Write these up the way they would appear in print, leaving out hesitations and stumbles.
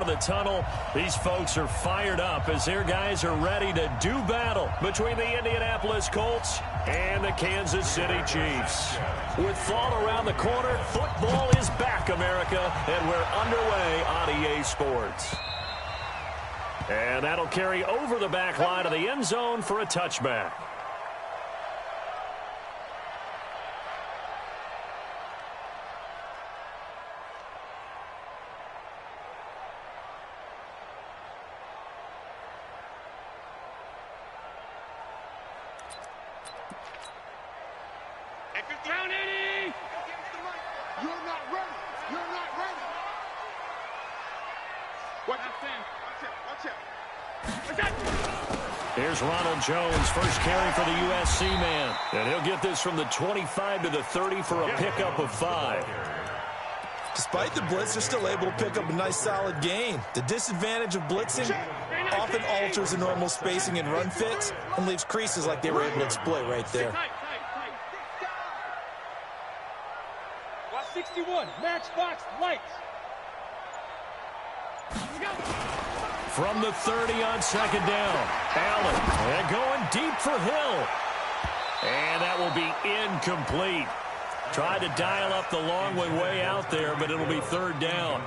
the tunnel. These folks are fired up as their guys are ready to do battle between the Indianapolis Colts and the Kansas City Chiefs. With fall around the corner, football is back, America, and we're underway on EA Sports. And that'll carry over the back line of the end zone for a touchback. Here's Ronald Jones, first carry for the USC man. And he'll get this from the 25 to the 30 for a pickup of 5. Despite the blitz, they're still able to pick up a nice solid gain. The disadvantage of blitzing often alters the normal spacing and run fits and leaves creases like they were able to exploit right there. Watch 61, matchbox lights. From the 30 on second down, Allen, and going deep for Hill. And that will be incomplete. Tried to dial up the long one way out there, but it'll be third down.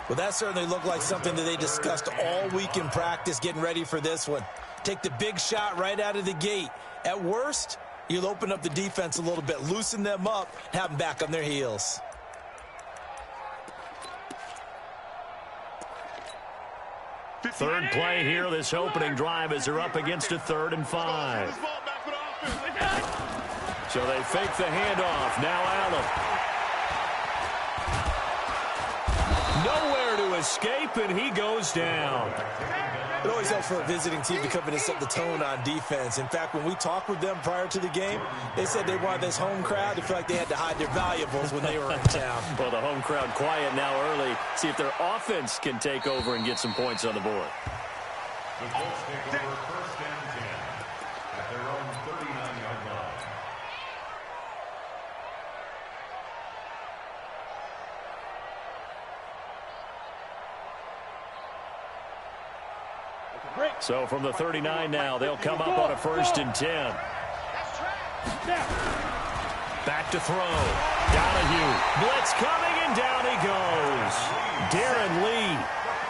Well, that certainly looked like something that they discussed all week in practice getting ready for this one. Take the big shot right out of the gate. At worst, you'll open up the defense a little bit, loosen them up, have them back on their heels. Third play here, this opening drive, as they're up against a 3rd and 5. So they fake the handoff. Now Allen. Nowhere to escape, and he goes down. It always helps for a visiting team to come in and set the tone on defense. In fact, when we talked with them prior to the game, they said they wanted this home crowd to feel like they had to hide their valuables when they were in town. Well, the home crowd quiet now early. See if their offense can take over and get some points on the board. The Colts take over 1st and 10 at their own 39-yard line. So from the 39 now, they'll come up on a 1st and 10. Back to throw. Donahue. Blitz coming, and down he goes. Darren Lee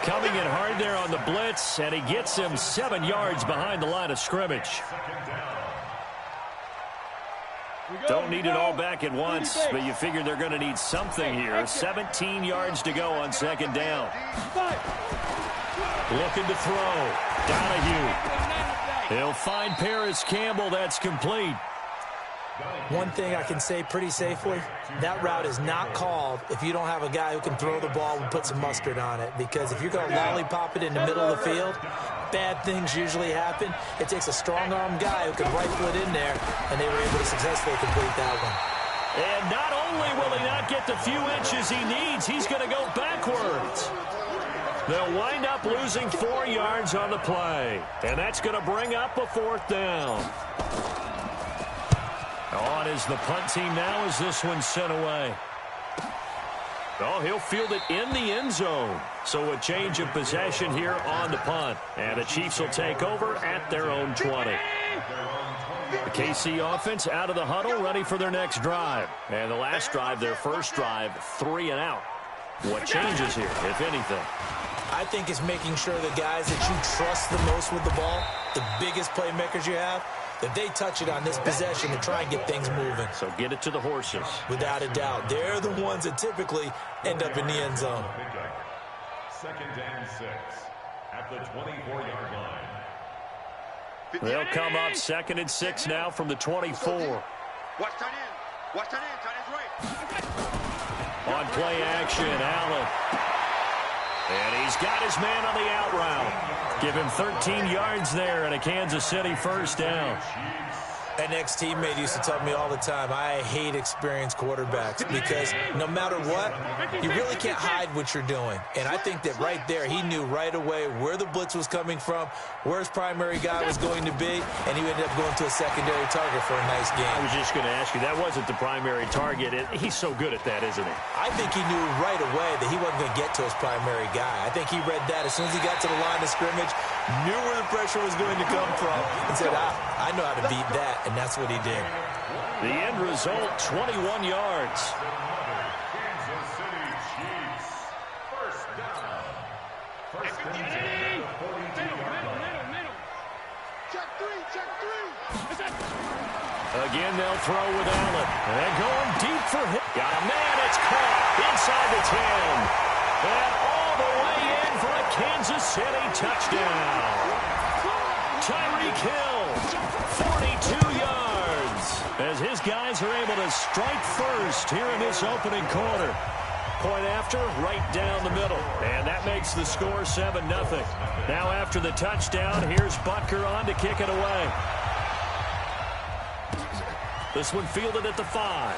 coming in hard there on the blitz, and he gets him 7 yards behind the line of scrimmage. Don't need it all back at once, but you figure they're going to need something here. 17 yards to go on 2nd down. Looking to throw. Donahue. He'll find Paris Campbell. That's complete. One thing I can say pretty safely, that route is not called if you don't have a guy who can throw the ball and put some mustard on it. Because if you're going to lollipop it in the middle of the field, bad things usually happen. It takes a strong-armed guy who can rifle it in there, and they were able to successfully complete that one. And not only will he not get the few inches he needs, he's going to go backwards. They'll wind up losing 4 yards on the play. And that's going to bring up a 4th down. On is the punt team now as this one's sent away. Oh, he'll field it in the end zone. So a change of possession here on the punt. And the Chiefs will take over at their own 20. The KC offense out of the huddle, ready for their next drive. And the last drive, their first drive, 3 and out. What changes here, if anything? I think it's making sure the guys that you trust the most with the ball, the biggest playmakers you have, that they touch it on this possession to try and get things moving. So get it to the horses. Without a doubt. They're the ones that typically end up in the end zone. 2nd and 6 at the 24-yard line. They'll come up 2nd and 6 now from the 24. Watch tight end. Watch tight end. Tight end's right. On play action, Allen. And he's got his man on the out route. Give him 13 yards there and a Kansas City 1st down. An ex-teammate used to tell me all the time, I hate experienced quarterbacks because no matter what, you really can't hide what you're doing. And I think that right there, he knew right away where the blitz was coming from, where his primary guy was going to be, and he ended up going to a secondary target for a nice game. I was just going to ask you, that wasn't the primary target. He's so good at that, isn't he? I think he knew right away that he wasn't going to get to his primary guy. I think he read that as soon as he got to the line of scrimmage, knew where the pressure was going to come from, and said, I know how to beat that, and that's what he did. The end result, 21 yards. Kansas City Chiefs. First down. First and 10 at the 42-yard line. Middle. Check three. Again, they'll throw with Allen. And going deep for him. Got a man, it's caught inside the 10. And all the way in for a Kansas City touchdown. Tyreek Hill, 42 yards, as his guys are able to strike first here in this opening quarter. Point after, right down the middle. And that makes the score 7-0. Now after the touchdown, here's Butker on to kick it away. This one fielded at the 5.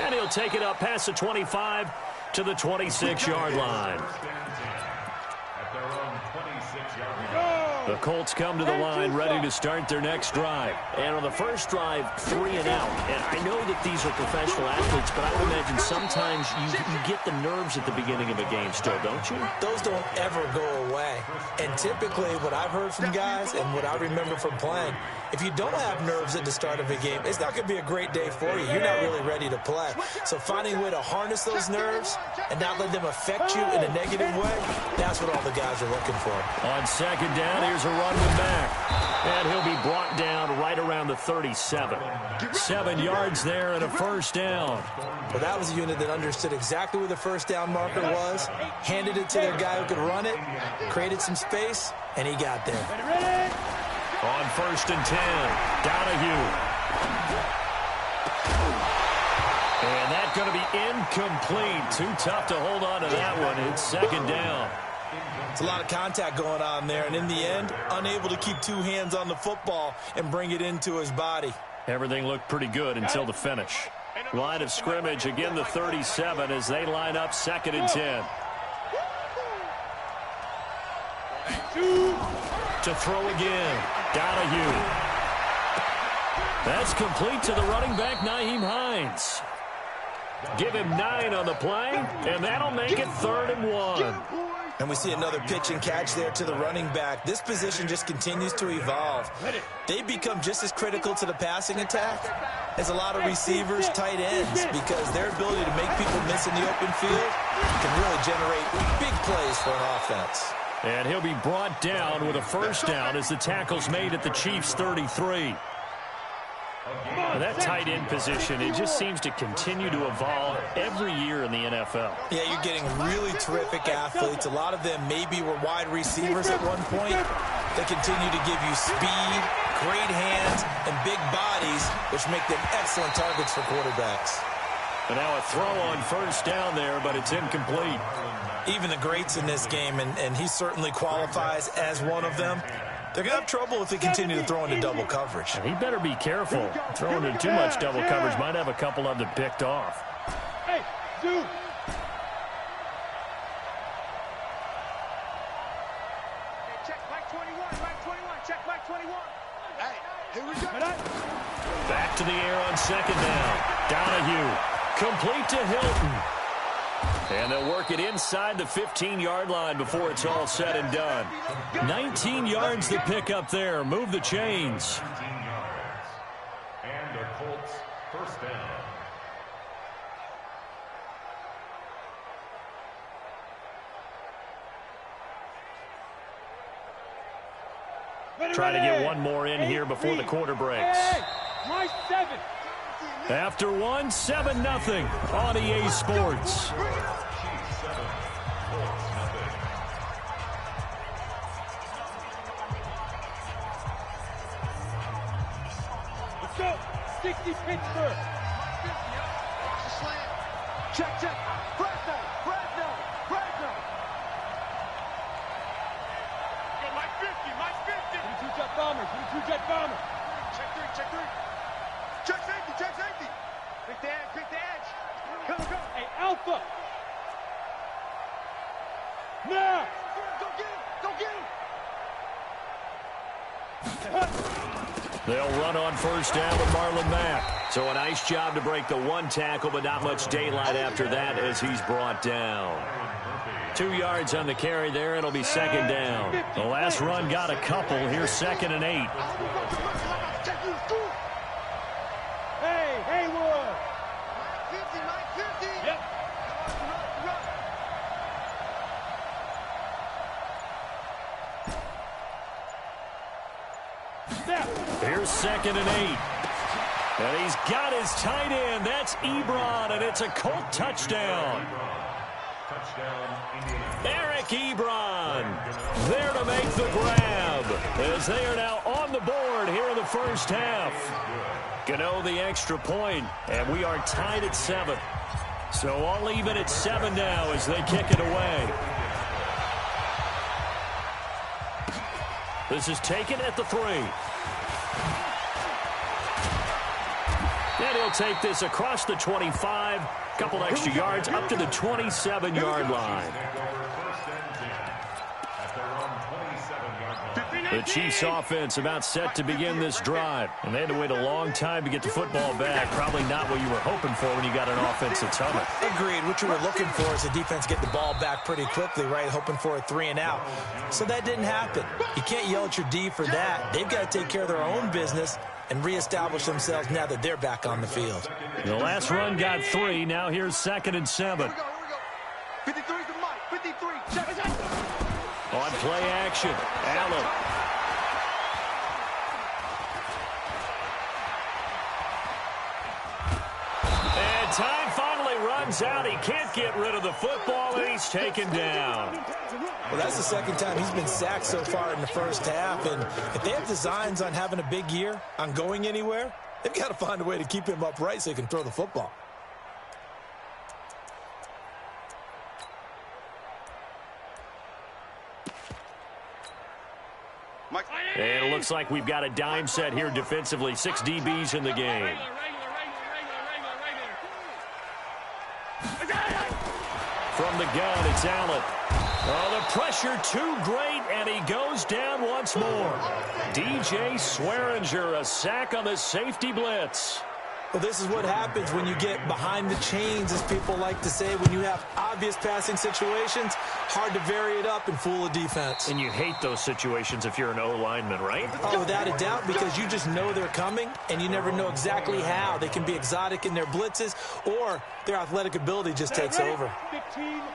And he'll take it up past the 25 to the 26-yard line. The Colts come to the line ready to start their next drive. And on the first drive, 3 and out. And I know that these are professional athletes, but I would imagine sometimes you get the nerves at the beginning of a game still, don't you? Those don't ever go away. And typically what I've heard from guys and what I remember from playing, if you don't have nerves at the start of a game, it's not going to be a great day for you. You're not really ready to play. So finding a way to harness those nerves and not let them affect you in a negative way, that's what all the guys are looking for. On second down, here's a run with Mack. And he'll be brought down right around the 37. 7 yards there and a first down. Well, that was a unit that understood exactly where the first down marker was, handed it to their guy who could run it, created some space, and he got there. On first and 10, Donahue. And that's going to be incomplete. Too tough to hold on to that one. It's second down. It's a lot of contact going on there, and in the end, unable to keep two hands on the football and bring it into his body. Everything looked pretty good until the finish. Line of scrimmage, again the 37 as they line up second and 10. To throw again, Donahue. That's complete to the running back, Nyheim Hines. Give him 9 on the play, and that'll make it 3rd and 1. And we see another pitch and catch there to the running back. This position just continues to evolve. They become just as critical to the passing attack as a lot of receivers, tight ends, because their ability to make people miss in the open field can really generate big plays for an offense. And he'll be brought down with a first down as the tackle's made at the Chiefs' 33. That tight end position, it just seems to continue to evolve every year in the NFL. Yeah, you're getting really terrific athletes. A lot of them maybe were wide receivers at one point. They continue to give you speed, great hands, and big bodies, which make them excellent targets for quarterbacks. And now a throw on first down there, but it's incomplete. Even the greats in this game, and he certainly qualifies as one of them, they're going to have trouble if they continue to throw into double coverage. And he better be careful. Throwing into too much double coverage might have a couple of them picked off. Hey, dude. Check Mike 21, Mike 21, check Mike 21. Hey, here we go. Back to the air on second down. Donahue, complete to Hilton. And they'll work it inside the 15-yard line before it's all said and done. 19 yards to pick up there. Move the chains. 19 yards. And the Colts first down. Try to get one more in here before the quarter breaks. My 7. After one, 7-0 on EA Sports. Let's go. 60 Pittsburgh. Check. Bradno. Go, Mike 50. 22 jet bombers. Now! Go get him! Go get him! They'll run on first down with Marlon Mack. So a nice job to break the one tackle, but not much daylight after that as he's brought down. 2 yards on the carry there. It'll be second down. The last run got a couple. Here's 2nd and 8. Hey, Haywood! 50, Mike, 50. Yep. Snap. Here's 2nd and 8. And he's got his tight end. That's Ebron, and it's a Colt touchdown. Eric Ebron there to make the grab as they are now on the board here in the first half. Gano the extra point, and we are tied at 7. So all even at 7 now as they kick it away. This is taken at the 3. And he'll take this across the 25, couple extra yards up to the 27-yard line. The Chiefs offense about set to begin this drive. And they had to wait a long time to get the football back. Probably not what you were hoping for when you got an offense that's humming. Agreed. What you were looking for is the defense get the ball back pretty quickly, right? Hoping for a 3 and out. So that didn't happen. You can't yell at your D for that. They've got to take care of their own business and reestablish themselves now that they're back on the field. The last run got 3. Now here's 2nd and 7. Here we go. 53 to Mike. 53. Check. On play action, Allen. And time finally runs out. He can't get rid of the football, and he's taken down. Well, that's the second time he's been sacked so far in the first half. And if they have designs on having a big year, on going anywhere, they've got to find a way to keep him upright so he can throw the football. And it looks like we've got a dime set here defensively. 6 DBs in the game. From the gun, it's Allen. Oh, the pressure too great, and he goes down once more. DJ Swearinger, a sack on the safety blitz. Well, this is what happens when you get behind the chains, as people like to say. When you have obvious passing situations, hard to vary it up and fool a defense. And you hate those situations if you're an O-lineman, right? Oh, without a doubt, because you just know they're coming, and you never know exactly how. They can be exotic in their blitzes, or their athletic ability just takes over.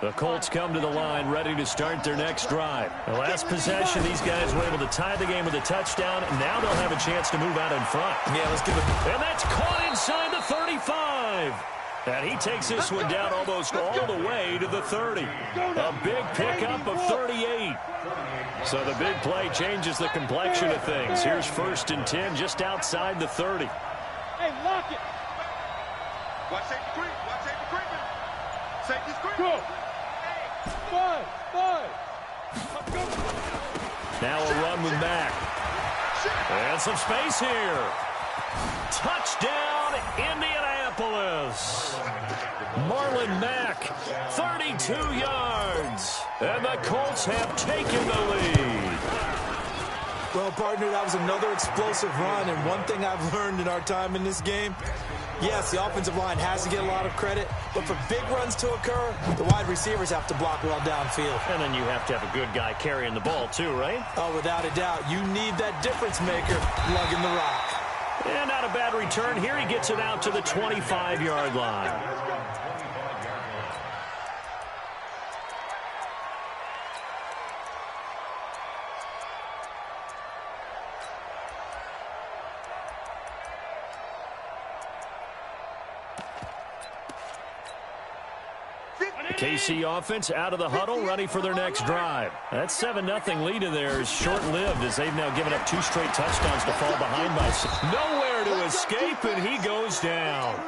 The Colts come to the line, ready to start their next drive. The last possession, these guys were able to tie the game with a touchdown, and now they'll have a chance to move out in front. Yeah, let's give it. And that's caught inside the 35. And he takes this one down almost all the way to the 30. A big pickup of 38. So the big play changes the complexion of things. Here's 1st and 10 just outside the 30. Hey, lock it. Watch safety creep. Watch safety creeping. Safety's creeping. Go. Five. Now a run with Mack. And some space here. Touchdown, Indianapolis. Marlon Mack, 32 yards. And the Colts have taken the lead. Well, partner, that was another explosive run, and one thing I've learned in our time in this game, yes, the offensive line has to get a lot of credit, but for big runs to occur, the wide receivers have to block well downfield. And then you have to have a good guy carrying the ball too, right? Oh, without a doubt. You need that difference maker lugging the rock. And not a bad return. Here he gets it out to the 25-yard line. The KC offense out of the huddle, ready for their next drive. That 7-0 lead in there is short-lived as they've now given up 2 straight touchdowns to fall behind by 6. Nowhere to escape, and he goes down.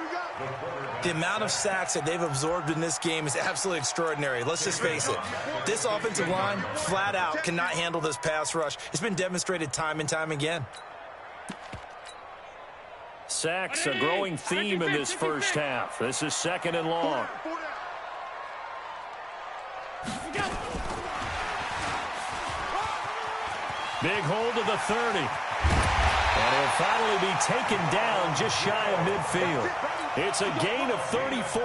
The amount of sacks that they've absorbed in this game is absolutely extraordinary. Let's just face it. This offensive line, flat out, cannot handle this pass rush. It's been demonstrated time and time again. Sacks, a growing theme in this first half. This is 2nd and long. Big hold of the 30. And he'll finally be taken down just shy of midfield. It's a gain of 34.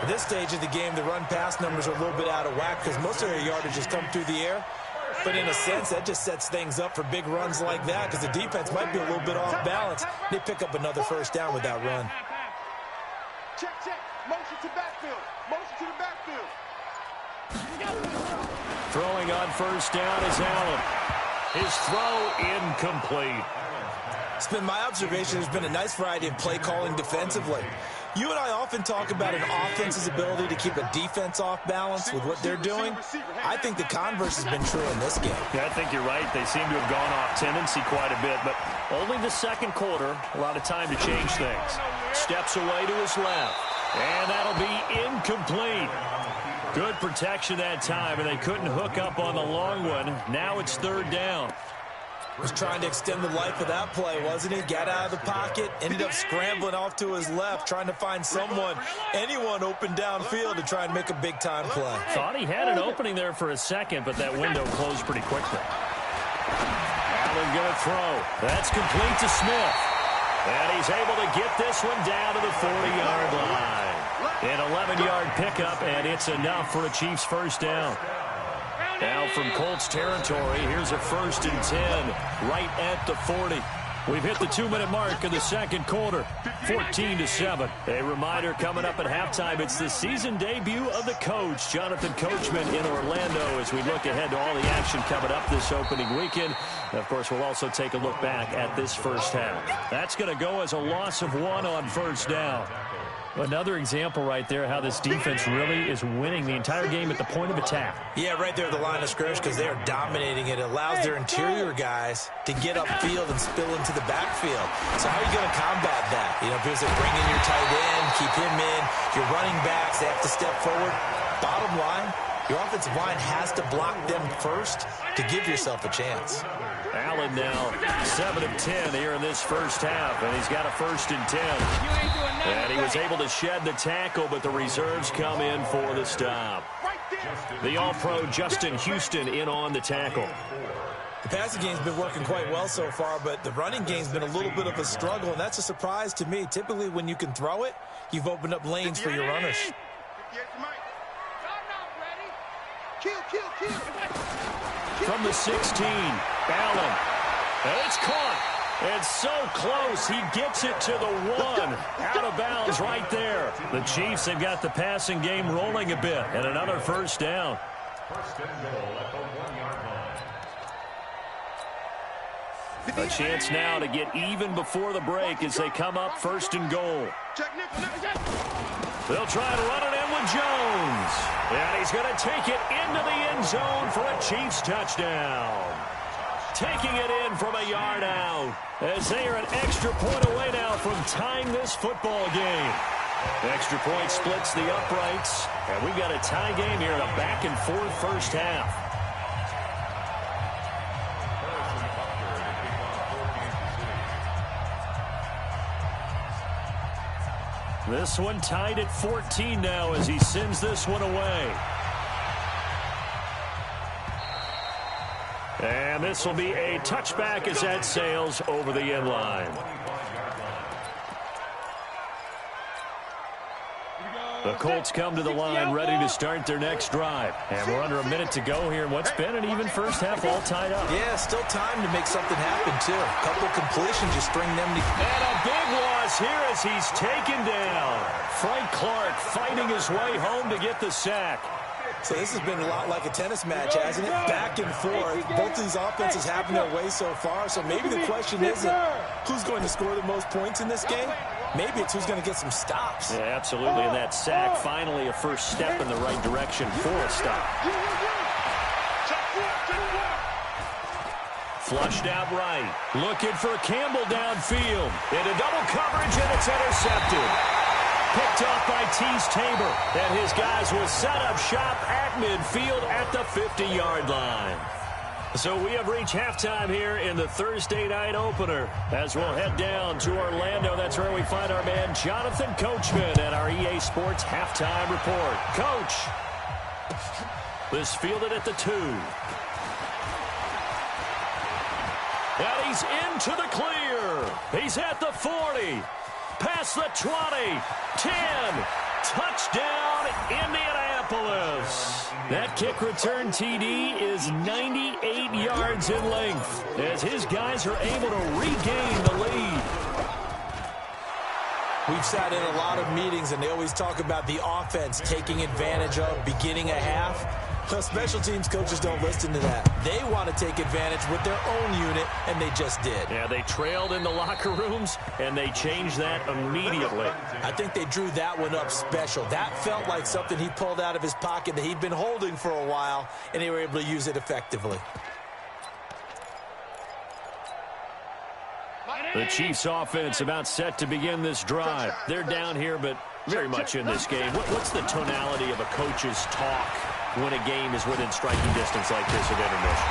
At this stage of the game, the run-pass numbers are a little bit out of whack because most of their yardage has come through the air. But in a sense, that just sets things up for big runs like that because the defense might be a little bit off balance. They pick up another first down with that run. Check, check. Motion to backfield. Motion to the backfield. Throwing on first down is Allen. His throw incomplete. It's been my observation there's been a nice variety of play calling defensively. You and I often talk about an offense's ability to keep a defense off balance with what they're doing. I think the converse has been true in this game. Yeah, I think you're right. They seem to have gone off tendency quite a bit, but only the second quarter. A lot of time to change things. Steps away to his left, and that'll be incomplete. Good protection that time, and they couldn't hook up on the long one. Now it's third down. Was trying to extend the life of that play, wasn't he? Got out of the pocket, ended up scrambling off to his left, trying to find anyone open downfield to try and make a big-time play. Thought he had an opening there for a second, but that window closed pretty quickly. Allen going to throw. That's complete to Smith. And he's able to get this one down to the 40-yard line. An 11-yard pickup, and it's enough for a Chiefs first down. Now from Colts territory, here's a 1st and 10 right at the 40. We've hit the 2-minute mark of the second quarter, 14-7. A reminder coming up at halftime, it's the season debut of the coach, Jonathan Coachman, in Orlando, as we look ahead to all the action coming up this opening weekend. And of course, we'll also take a look back at this first half. That's going to go as a loss of 1 on first down. Another example right there how this defense really is winning the entire game at the point of attack. Yeah, right there at the line of scrimmage because they are dominating it. It allows their interior guys to get upfield and spill into the backfield. So how are you going to combat that? You know, if you bring in your tight end, keep him in, your running backs, they have to step forward. Bottom line, your offensive line has to block them first to give yourself a chance. Allen now 7 of 10 here in this first half, and he's got a 1st and 10. And he was able to shed the tackle, but the reserves come in for the stop. The All-Pro Justin Houston in on the tackle. The passing game's been working quite well so far, but the running game's been a little bit of a struggle, and that's a surprise to me. Typically, when you can throw it, you've opened up lanes for your runners. From the 16, Allen. And it's caught. It's so close. He gets it to the 1. Out of bounds right there. The Chiefs have got the passing game rolling a bit. And another first down. First and goal at the 1-yard line. A chance now to get even before the break as they come up 1st and goal. They'll try to run it in with Jones. And he's going to take it into the end zone for a Chiefs touchdown. Taking it in from a yard out as they are an extra point away now from tying this football game. Extra point splits the uprights, and we've got a tie game here in a back-and-forth first half. This one tied at 14 now as he sends this one away. And this will be a touchback as that sails over the end line. The Colts come to the line ready to start their next drive. And we're under a minute to go here in what's been an even first half all tied up. Yeah, still time to make something happen, too. A couple completions, just string them together. And a big loss here as he's taken down. Frank Clark fighting his way home to get the sack. So this has been a lot like a tennis match, hasn't it? Back and forth. Both these offenses having their way so far. So maybe the question isn't who's going to score the most points in this game. Maybe it's who's going to get some stops. Yeah, absolutely. And that sack, finally a first step in the right direction for a stop. Flushed out right. Looking for Campbell downfield. Into double coverage, and it's intercepted. Picked off by Tease Tabor. And his guys will set up shop at midfield at the 50-yard line. So we have reached halftime here in the Thursday night opener. As we'll head down to Orlando, that's where we find our man Jonathan Coachman at our EA Sports halftime report. Coach, this fielded at the 2. And he's into the clear. He's at the 40. Past the 20. 10. Touchdown, Indianapolis. That kick return TD is 98 yards in length as his guys are able to regain the lead. We've sat in a lot of meetings, and they always talk about the offense taking advantage of beginning a half. Well, special teams coaches don't listen to that. They want to take advantage with their own unit, and they just did. Yeah, they trailed in the locker rooms, and they changed that immediately. I think they drew that one up special. That felt like something he pulled out of his pocket that he'd been holding for a while, and they were able to use it effectively. The Chiefs offense about set to begin this drive. They're down here, but very much in this game. What's the tonality of a coach's talk when a game is within striking distance like this at intermission?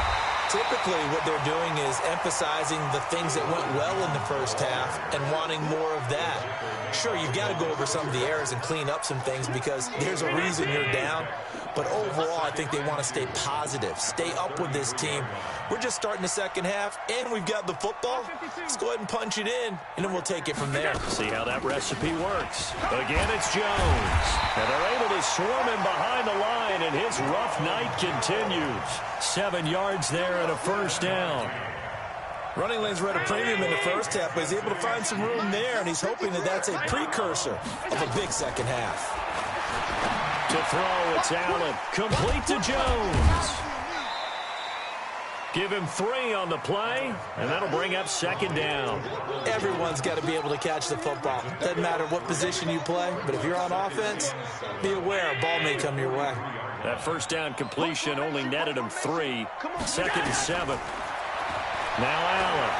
Typically, what they're doing is emphasizing the things that went well in the first half and wanting more of that. Sure, you've got to go over some of the errors and clean up some things because there's a reason you're down. But overall, I think they want to stay positive, stay up with this team. We're just starting the second half, and we've got the football. Let's go ahead and punch it in, and then we'll take it from there. See how that recipe works. Again, it's Jones. And they're able to swarm him behind the line, and his rough night continues. 7 yards there and a first down. Running lanes were at a premium in the first half, but he's able to find some room there, and he's hoping that that's a precursor of a big second half. To throw, it's Allen. Complete to Jones. Give him 3 on the play, and that'll bring up second down. Everyone's got to be able to catch the football. Doesn't matter what position you play, but if you're on offense, be aware a ball may come your way. That first down completion only netted him 3. Second and 7. Now Allen.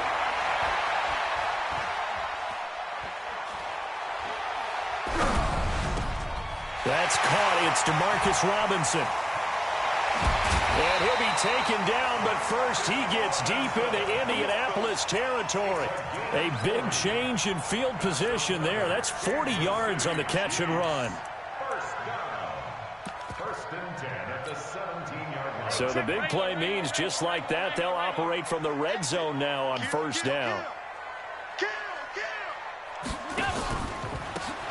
That's caught. It's DeMarcus Robinson. And he'll be taken down, but first he gets deep into Indianapolis territory. A big change in field position there. That's 40 yards on the catch and run. First and 10 at the 17-yard line. So the big play means just like that, they'll operate from the red zone now on first down.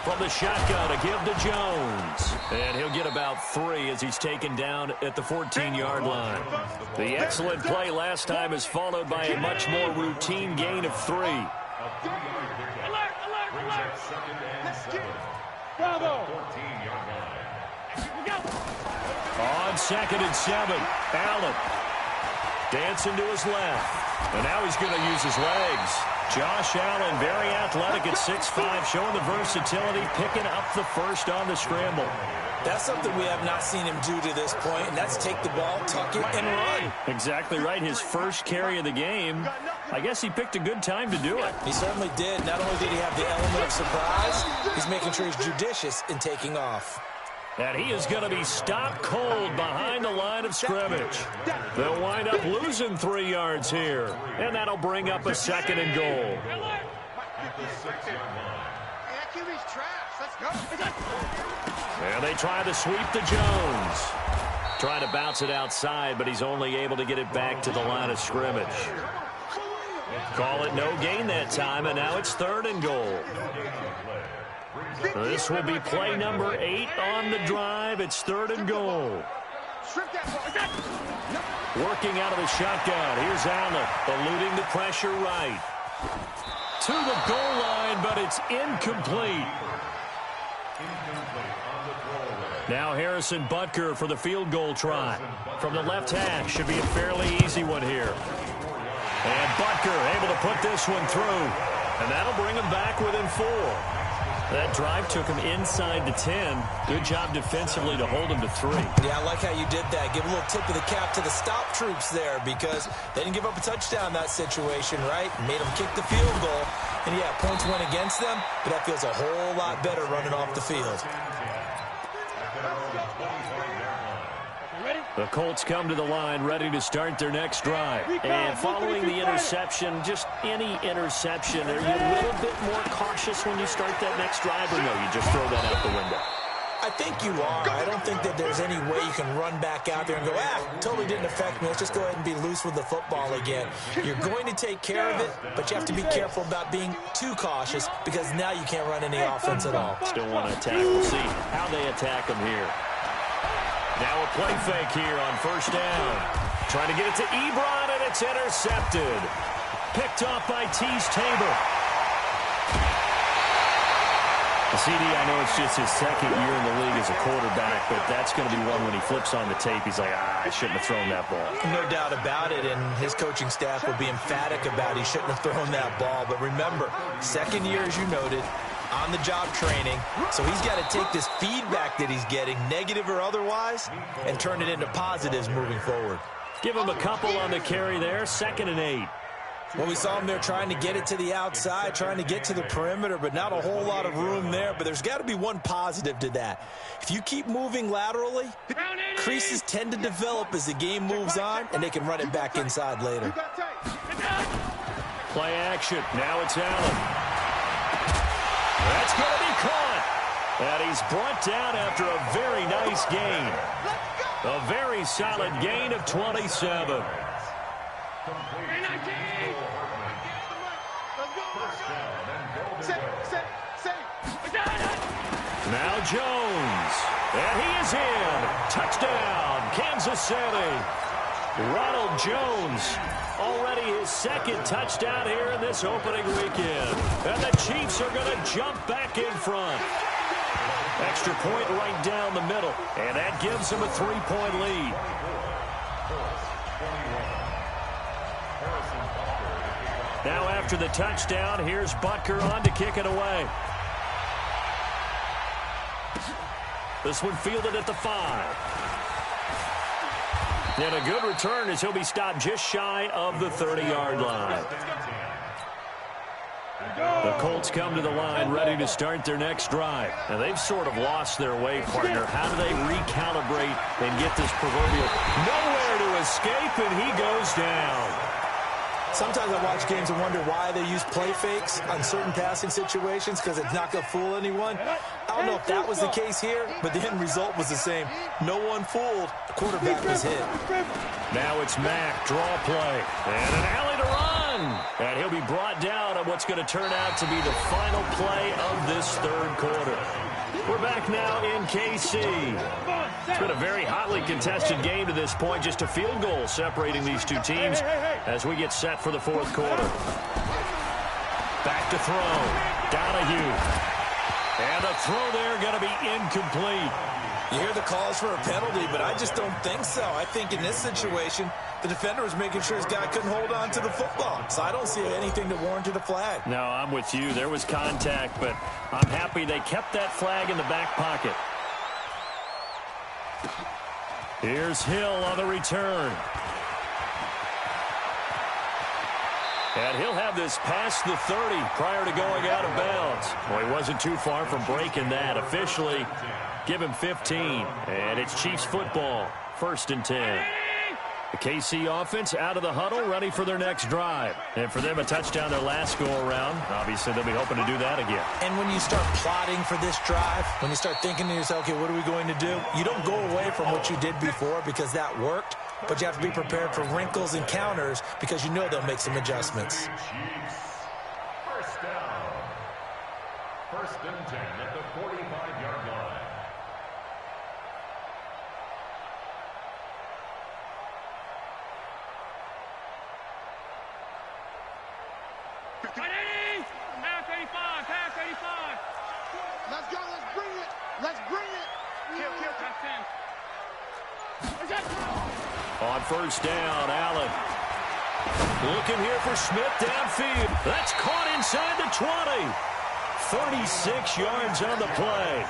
From the shotgun, a give to Jones. And he'll get about 3 as he's taken down at the 14-yard line. The excellent play last time is followed by a much more routine gain of 3. On second and 7, Allen dancing to his left. And now he's going to use his legs. Josh Allen, very athletic at 6'5", showing the versatility, picking up the first on the scramble. That's something we have not seen him do to this point, and that's take the ball, tuck it, and run. Exactly right. His first carry of the game. I guess he picked a good time to do it. He certainly did. Not only did he have the element of surprise, he's making sure he's judicious in taking off. And he is going to be stopped cold behind the line of scrimmage. They'll wind up losing 3 yards here. And that'll bring up a second and goal. And they try to sweep to Jones. Trying to bounce it outside, but he's only able to get it back to the line of scrimmage. Call it no gain that time, and now it's 3rd and goal. This will be play number 8 on the drive. It's 3rd and goal. Working out of the shotgun. Here's Allen, eluding the pressure right. To the goal line, but it's incomplete. Now Harrison Butker for the field goal try. From the left hash, should be a fairly easy one here. And Butker able to put this one through. And that'll bring him back within 4. That drive took him inside the 10. Good job defensively to hold him to 3. Yeah, I like how you did that. Give a little tip of the cap to the stop troops there because they didn't give up a touchdown in that situation, right? Made them kick the field goal. And, yeah, points went against them, but that feels a whole lot better running off the field. The Colts come to the line ready to start their next drive. And following the interception, just any interception, are you a little bit more cautious when you start that next drive, or no, you just throw that out the window? I I think you are. I don't think that there's any way you can run back out there and go, totally didn't affect me. Let's just go ahead and be loose with the football again. You're going to take care of it, but you have to be careful about being too cautious because now you can't run any offense at all. Still want to attack. We'll see how they attack him here. Now a play fake here on first down. Trying to get it to Ebron, and it's intercepted. Picked off by Tease Tabor. CD, I know it's just his second year in the league as a quarterback, but that's going to be one when he flips on the tape. He's like, I shouldn't have thrown that ball. No doubt about it, and his coaching staff will be emphatic about he shouldn't have thrown that ball. But remember, second year, as you noted, on-the-job training, so he's got to take this feedback that he's getting, negative or otherwise, and turn it into positives moving forward. Give him a couple on the carry there, 2nd and 8. Well, we saw him there trying to get it to the outside, trying to get to the perimeter, but not a whole lot of room there. But there's got to be one positive to that. If you keep moving laterally, creases tend to develop as the game moves on, and they can run it back inside later. Play action. Now it's Allen. That's going to be caught. And he's brought down after a very nice gain. A very solid gain of 27. Now Jones, and he is in. Touchdown, Kansas City. Ronald Jones, already his 2nd touchdown here in this opening weekend. And the Chiefs are going to jump back in front. Extra point right down the middle, and that gives them a 3-point lead. Now after the touchdown, here's Butker on to kick it away. This one fielded at the 5. And a good return as he'll be stopped just shy of the 30-yard line. The Colts come to the line ready to start their next drive. And they've sort of lost their way, partner. How do they recalibrate and get this proverbial nowhere to escape, and he goes down. Sometimes I watch games and wonder why they use play fakes on certain passing situations because it's not going to fool anyone. I don't know if that was the case here, but the end result was the same. No one fooled. The quarterback was hit. Now it's Mack, draw play, and an alley to run. And he'll be brought down on what's going to turn out to be the final play of this 3rd quarter. We're back now in KC. It's been a very hotly contested game to this point. Just a field goal separating these two teams as we get set for the 4th quarter. Back to throw. Donahue. And the throw there going to be incomplete. You hear the calls for a penalty, but I just don't think so. I think in this situation, the defender was making sure his guy couldn't hold on to the football. So I don't see anything that warranted a flag. No, I'm with you. There was contact, but I'm happy they kept that flag in the back pocket. Here's Hill on the return. And he'll have this past the 30 prior to going out of bounds. Well, he wasn't too far from breaking that. Officially, give him 15. And it's Chiefs football, 1st and 10. The KC offense out of the huddle, ready for their next drive. And for them, a touchdown their last go-around. Obviously, they'll be hoping to do that again. And when you start plotting for this drive, when you start thinking to yourself, okay, what are we going to do? You don't go away from what you did before because that worked, but you have to be prepared for wrinkles and counters because you know they'll make some adjustments. First down. 1st and 10 at the 45-yard line. Let's go, let's bring it. Let's bring it. Kill. On first down, Allen. Looking here for Smith downfield. That's caught inside the 20. 36 yards on the play.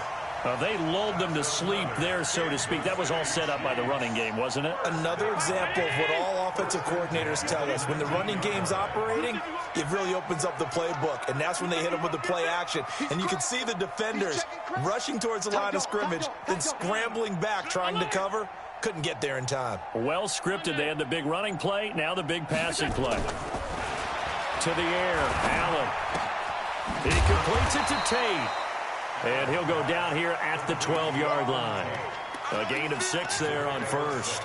They lulled them to sleep there, so to speak. That was all set up by the running game, wasn't it? Another example of what all offensive coordinators tell us. When the running game's operating, it really opens up the playbook, and that's when they hit them with the play action. And you can see the defenders rushing towards the line of scrimmage, then scrambling back, trying to cover. Couldn't get there in time. Well scripted. They had the big running play, now the big passing play. To the air, Allen. He completes it to Tate. And he'll go down here at the 12-yard line. A gain of 6 there on first.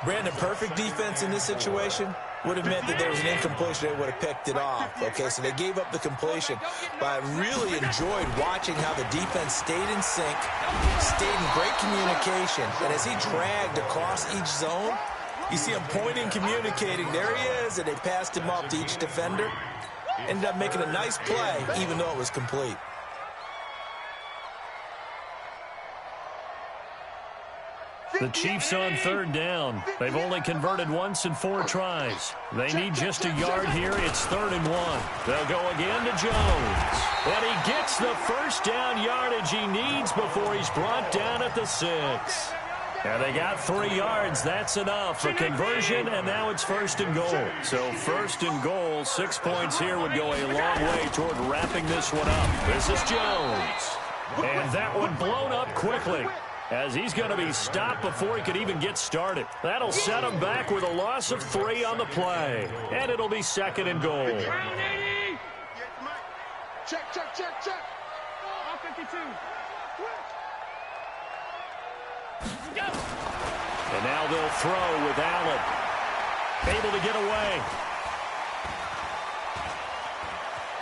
Brandon, perfect defense in this situation would have meant that there was an incompletion. They would have picked it off. Okay, so they gave up the completion. But I really enjoyed watching how the defense stayed in sync, stayed in great communication. And as he dragged across each zone, you see him pointing, communicating. There he is, and they passed him off to each defender. Ended up making a nice play, even though it was complete. The Chiefs on third down. They've only converted once in 4 tries. They need just a yard here. It's 3rd and 1. They'll go again to Jones. And he gets the first down yardage he needs before he's brought down at the 6. And they got 3 yards. That's enough. A conversion, and now it's 1st and goal. So 1st and goal, 6 points here would go a long way toward wrapping this one up. This is Jones. And that one blown up quickly, as he's going to be stopped before he could even get started. That'll set him back with a loss of 3 on the play. And it'll be 2nd and goal. Check, check, check, check. 52. And now they'll throw with Allen. Able to get away.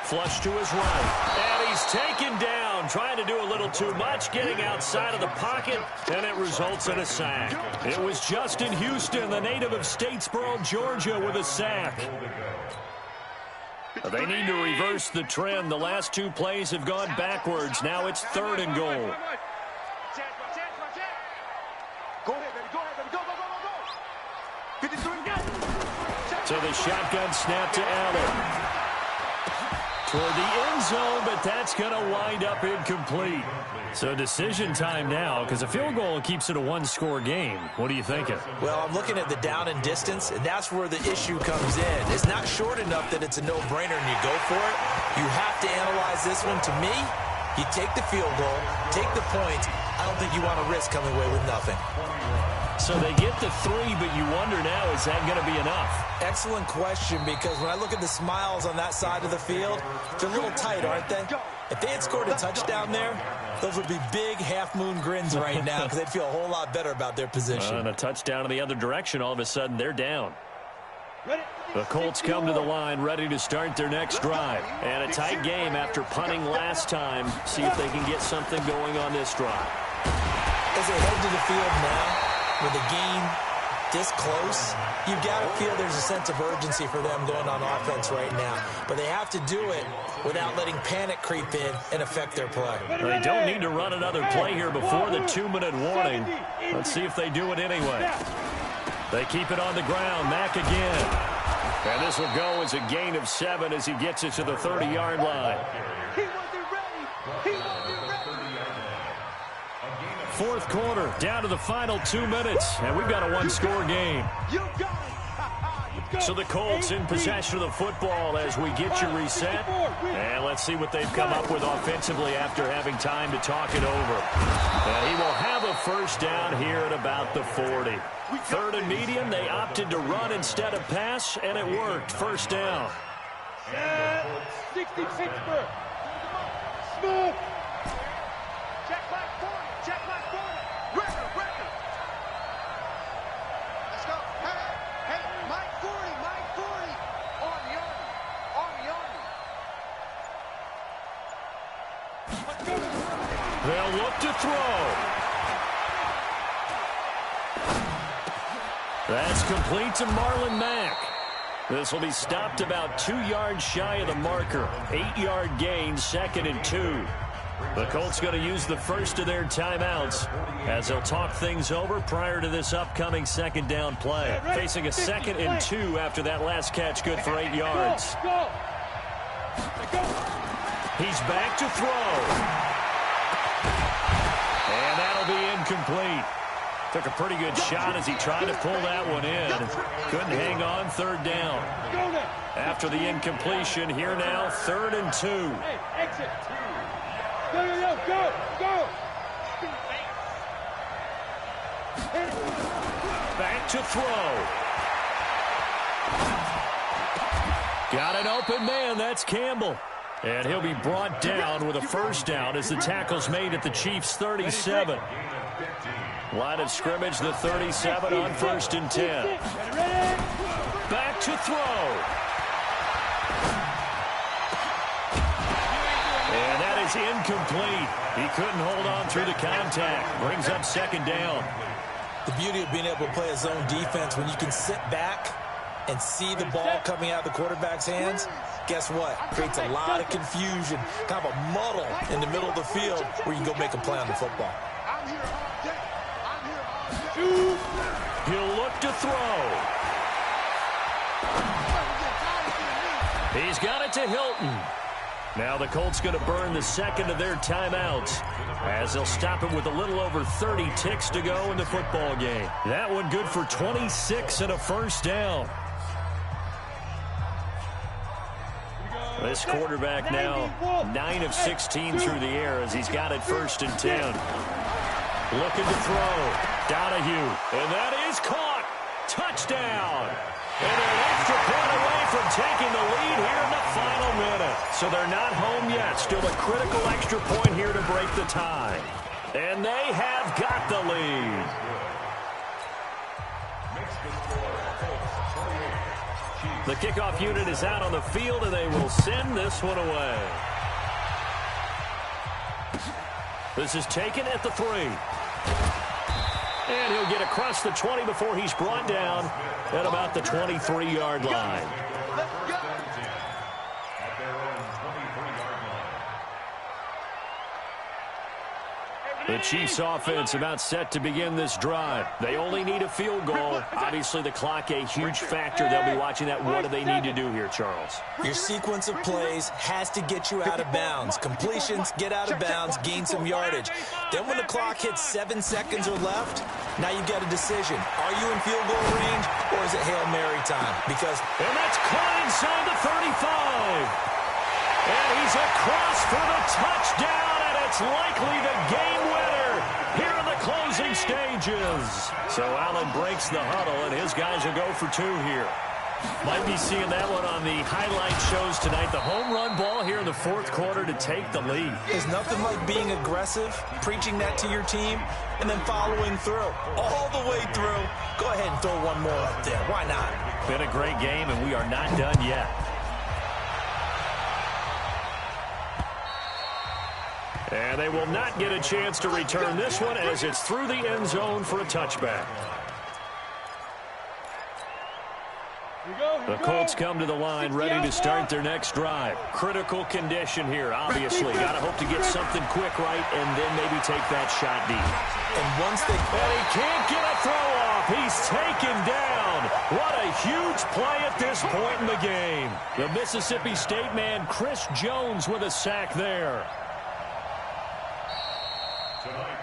Flush to his right. And he's taken down, trying to do a little too much, getting outside of the pocket, and it results in a sack. It was Justin Houston, the native of Statesboro, Georgia, with a sack. They need to reverse the trend. The last 2 plays have gone backwards. Now it's 3rd and goal. Go ahead, baby. Go ahead, baby. Go, go, go, go, go. 53, go. So the shotgun snap to Allen. Toward the end zone, but that's going to wind up incomplete. So decision time now, because a field goal keeps it a 1-score game. What are you thinking? Well, I'm looking at the down and distance, and that's where the issue comes in. It's not short enough that it's a no-brainer and you go for it. You have to analyze this one. To me, you take the field goal, take the points. I don't think you want to risk coming away with nothing. So they get the 3, but you wonder now, is that going to be enough? Excellent question, because when I look at the smiles on that side of the field, they're a little tight, aren't they? If they had scored a touchdown there, those would be big half-moon grins right now, because they'd feel a whole lot better about their position. And a touchdown in the other direction, all of a sudden they're down. The Colts come to the line, ready to start their next drive. And a tight game after punting last time. See if they can get something going on this drive. As they head to the field now, with the game this close, you've got to feel there's a sense of urgency for them going on offense right now. But they have to do it without letting panic creep in and affect their play. They don't need to run another play here before the 2-minute warning. Let's see if they do it anyway. They keep it on the ground. Mack again. And this will go as a gain of 7 as he gets it to the 30-yard line. He wasn't ready. He wasn't ready. 4th quarter, down to the final 2 minutes, and we've got a 1-score game. You got it. So the Colts in possession of the football as we get you reset. And let's see what they've come up with offensively after having time to talk it over. And he will have a first down here at about the 40. 3rd and medium, they opted to run instead of pass, and it worked. First down. 66 Pittsburgh. Smooth. Check back 40. Check back 40. Record, record. Let's go. Hey, hey, Mike 40, Mike 40. Army, Army. Army, Army. They'll look to throw. That's complete to Marlon Mack. This will be stopped about 2 yards shy of the marker. 8-yard gain, 2nd and 2. The Colts going to use the first of their timeouts as they'll talk things over prior to this upcoming 2nd down play. Facing a 2nd and 2 after that last catch, good for 8 yards. He's back to throw. And that'll be incomplete. Took a pretty good shot as he tried to pull that one in. Couldn't hang on, 3rd down. After the incompletion, here now, 3rd and 2. Hey, exit. Go, go. Back to throw. Got an open man, that's Campbell. And he'll be brought down with a first down as the tackle's made at the Chiefs' 37. Line of scrimmage, the 37 on 1st and 10. Back to throw. And that is incomplete. He couldn't hold on through the contact. Brings up 2nd down. The beauty of being able to play a zone defense when you can sit back and see the ball coming out of the quarterback's hands, guess what? Creates a lot of confusion, kind of a muddle in the middle of the field where you can go make a play on the football. He'll look to throw. He's got it to Hilton. Now the Colts going to burn the 2nd of their timeouts as they'll stop it with a little over 30 ticks to go in the football game. That one good for 26 and a first down. This quarterback now 9 of 16 through the air as he's got it 1st and 10. Looking to throw. Donahue. And that is caught. Touchdown. And an extra point away from taking the lead here in the final minute. So they're not home yet. Still a critical extra point here to break the tie. And they have got the lead. The kickoff unit is out on the field, and they will send this one away. This is taken at the 3. And he'll get across the 20 before he's brought down at about the 23-yard line. The Chiefs offense about set to begin this drive. They only need a field goal. Obviously, the clock a huge factor. They'll be watching that. What do they need to do here, Charles? Your sequence of plays has to get you out of bounds. Completions, get out of bounds, gain some yardage. Then when the clock hits 7 seconds or left, now you've got a decision. Are you in field goal range, or is it Hail Mary time? And that's caught inside the 35. And he's across for the touchdown, and it's likely the game winner here in the closing stages. So Allen breaks the huddle, and his guys will go for 2 here. Might be seeing that one on the highlight shows tonight. The home run ball here in the 4th quarter to take the lead. There's nothing like being aggressive, preaching that to your team, and then following through. All the way through. Go ahead and throw one more up there. Why not? Been a great game, and we are not done yet. And they will not get a chance to return this one as it's through the end zone for a touchback. The Colts come to the line ready to start their next drive. Critical condition here, obviously. Got to hope to get something quick right and then maybe take that shot deep. And once they... And he can't get a throw off. He's taken down. What a huge play at this point in the game. The Mississippi State man, Chris Jones, with a sack there. Tonight